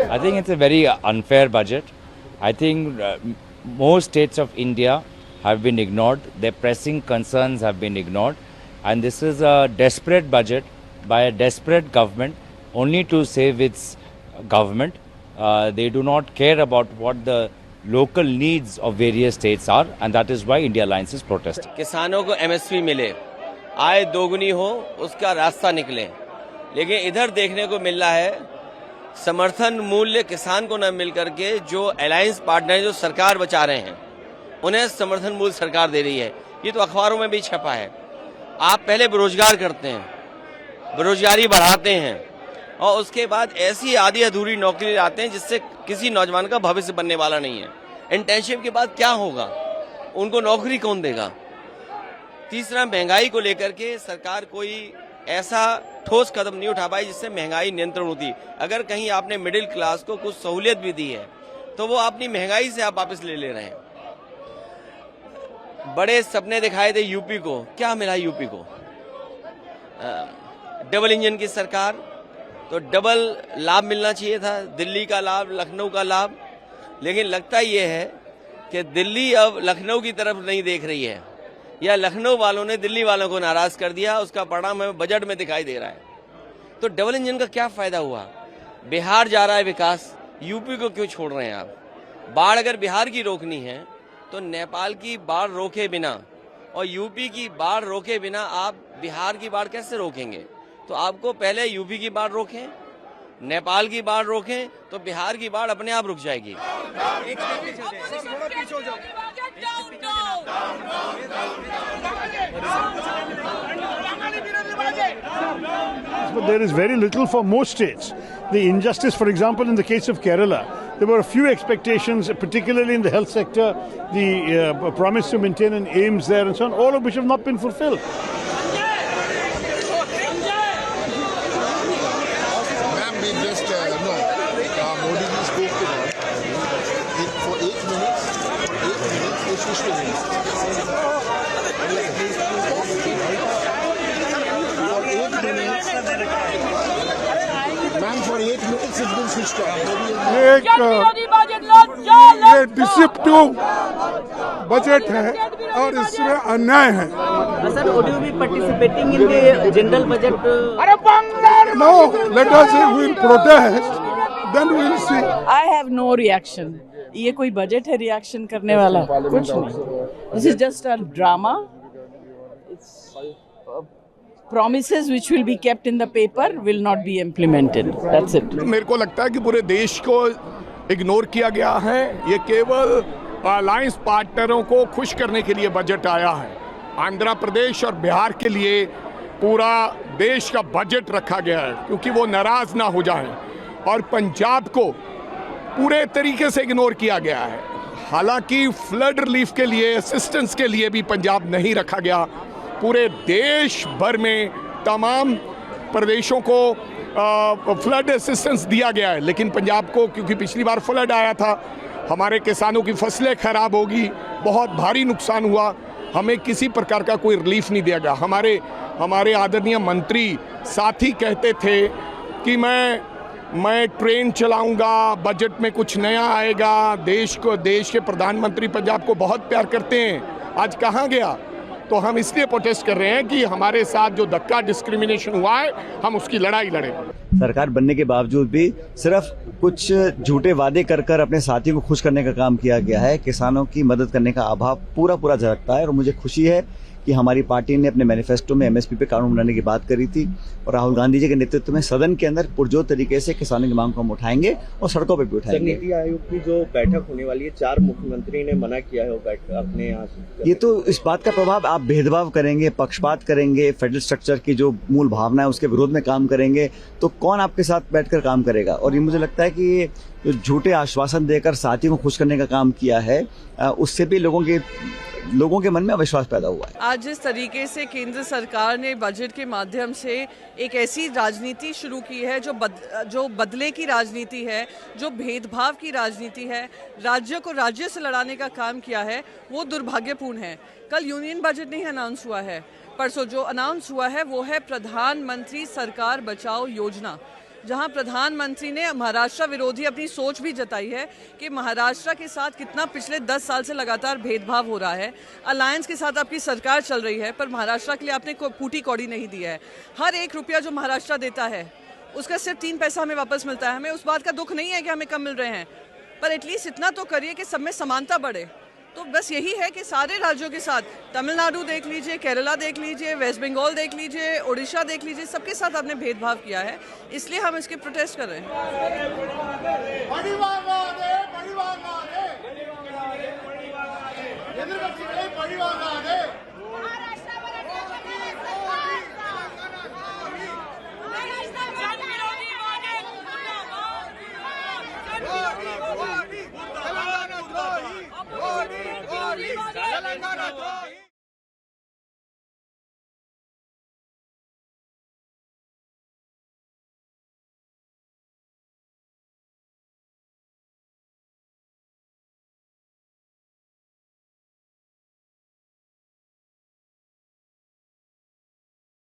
I think it's a very unfair budget. I think most states of India have been ignored. Their pressing concerns have been ignored. And this is a desperate budget by a desperate government only to save its government. They do not care about what the local needs of various states are, and that is why India Alliance is protesting. किसानों को MSP मिले, आय दोगुनी हो, उसका रास्ता निकले। लेकिन इधर देखने को मिल रहा है समर्थन मूल्य किसान को न मिल करके जो अलायंस पार्टनर जो सरकार बचा रहे हैं उन्हें समर्थन मूल्य सरकार दे रही है। ये तो अखबारों में भी छपा है। आप पहले बेरोजगार करते हैं, बेरोजगारी बढ़ाते हैं और उसके बाद ऐसी आधी अधूरी नौकरी लाते हैं जिससे किसी नौजवान का भविष्य बनने वाला नहीं है। इंटर्नशिप के बाद क्या होगा, उनको नौकरी कौन देगा। तीसरा, महंगाई को लेकर के सरकार कोई ऐसा ठोस कदम नहीं उठा पाई जिससे महंगाई नियंत्रण होती। अगर कहीं आपने मिडिल क्लास को कुछ सहूलियत भी दी है तो वो अपनी महंगाई से आप वापस ले रहे हैं। बड़े सपने दिखाए थे यूपी को, क्या मिला यूपी को? डबल इंजन की सरकार, तो डबल लाभ मिलना चाहिए था, दिल्ली का लाभ, लखनऊ का लाभ। लेकिन लगता ये है कि दिल्ली अब लखनऊ की तरफ नहीं देख रही है, या लखनऊ वालों ने दिल्ली वालों को नाराज कर दिया। उसका परिणाम हमें बजट में दिखाई दे रहा है। तो डबल इंजन का क्या फायदा हुआ? बिहार जा रहा है विकास, यूपी को क्यों छोड़ रहे हैं आप? बाढ़ अगर बिहार की रोकनी है तो नेपाल की बाढ़ रोके बिना और यूपी की बाढ़ रोके बिना आप बिहार की बाढ़ कैसे रोकेंगे? तो आपको पहले यूपी की बाढ़ रोकें, नेपाल की बाढ़ रोकें, तो बिहार की बाढ़ अपने आप रुक जाएगी। But there is very little for most states. The injustice, for example, in the case of Kerala, there were a few expectations, particularly in the health sector, the promise to maintain an AIIMS there and so on, all of which have not been fulfilled. Ma'am, we just Modi ji spoke to us. For 8 minutes, they switched to AIIMS. For 8 minutes it's been switched off. ये deceptive budget है और इसमें अन्याय है। Sir, would you be participating in the general budget? No, let us will protest, then we will see. I have no reaction. ये कोई budget है reaction करने वाला? कुछ नहीं. This is just a drama. It's promises which will be kept in the paper will not be implemented. That's it. मेरे को लगता है कि पूरे देश को इग्नोर किया गया है। ये केवल अलायंस पार्टनरों को खुश करने के लिए बजट आया है। आंध्र प्रदेश और बिहार के लिए पूरा देश का बजट रखा गया है क्योंकि वो नाराज ना हो जाएं, और पंजाब को पूरे तरीके से इग्नोर किया गया है। हालांकि फ्लड रिलीफ के लिए, असिस्टेंस के लिए भी पंजाब नहीं रखा गया। पूरे देश भर में तमाम प्रदेशों को फ्लड असिस्टेंस दिया गया है, लेकिन पंजाब को क्योंकि पिछली बार फ्लड आया था, हमारे किसानों की फसलें खराब होगी, बहुत भारी नुकसान हुआ, हमें किसी प्रकार का कोई रिलीफ नहीं दिया गया। हमारे आदरणीय मंत्री साथी कहते थे कि मैं ट्रेन चलाऊंगा, बजट में कुछ नया आएगा, देश के प्रधानमंत्री पंजाब को बहुत प्यार करते हैं। आज कहाँ गया? तो हम इसलिए प्रोटेस्ट कर रहे हैं कि हमारे साथ जो धक्का डिस्क्रिमिनेशन हुआ है, हम उसकी लड़ाई लड़े। सरकार बनने के बावजूद भी सिर्फ कुछ झूठे वादे कर अपने साथियों को खुश करने का काम किया गया है। किसानों की मदद करने का अभाव पूरा झलकता है और मुझे खुशी है कि हमारी पार्टी ने अपने मैनिफेस्टो में एमएसपी पे कानून बनाने की बात करी थी और राहुल गांधी जी के नेतृत्व में सदन के अंदर पुरजोर तरीके से किसानों की मांग को हम उठाएंगे और सड़कों पर भी उठाएंगे। नीति आयोग की जो बैठक होने वाली है, 4 मुख्यमंत्री ने मना किया है वो बैठक अपने यहाँ से। ये तो इस बात का प्रभाव, आप भेदभाव करेंगे, पक्षपात करेंगे, फेडरल स्ट्रक्चर की जो मूल भावना है उसके विरोध में काम करेंगे तो कौन आपके साथ बैठकर काम करेगा। और ये मुझे लगता है कि ये जो झूठे आश्वासन देकर साथियों को खुश करने का काम किया है उससे भी लोगों के मन में अविश्वास पैदा हुआ है। आज जिस तरीके से केंद्र सरकार ने बजट के माध्यम से एक ऐसी राजनीति शुरू की है जो बदले की राजनीति है, जो भेदभाव की राजनीति है, राज्य को राज्य से लड़ाने का काम किया है, वो दुर्भाग्यपूर्ण है। कल यूनियन बजट नहीं अनाउंस हुआ है, परसों जो अनाउंस हुआ है वो है प्रधानमंत्री सरकार बचाओ योजना, जहां प्रधानमंत्री ने महाराष्ट्र विरोधी अपनी सोच भी जताई है कि महाराष्ट्र के साथ कितना पिछले 10 साल से लगातार भेदभाव हो रहा है। अलायंस के साथ आपकी सरकार चल रही है पर महाराष्ट्र के लिए आपने फूटी कौड़ी नहीं दिया है। हर 1 रुपया जो महाराष्ट्र देता है उसका सिर्फ 3 पैसा हमें वापस मिलता है। हमें उस बात का दुख नहीं है कि हमें कम मिल रहे हैं, पर एटलीस्ट इतना तो करिए कि सब में समानता बढ़े। तो बस यही है कि सारे राज्यों के साथ, तमिलनाडु देख लीजिए, केरला देख लीजिए, वेस्ट बंगाल देख लीजिए, उड़ीसा देख लीजिए, सबके साथ आपने भेदभाव किया है, इसलिए हम इसके प्रोटेस्ट कर रहे हैं। तेलंगाना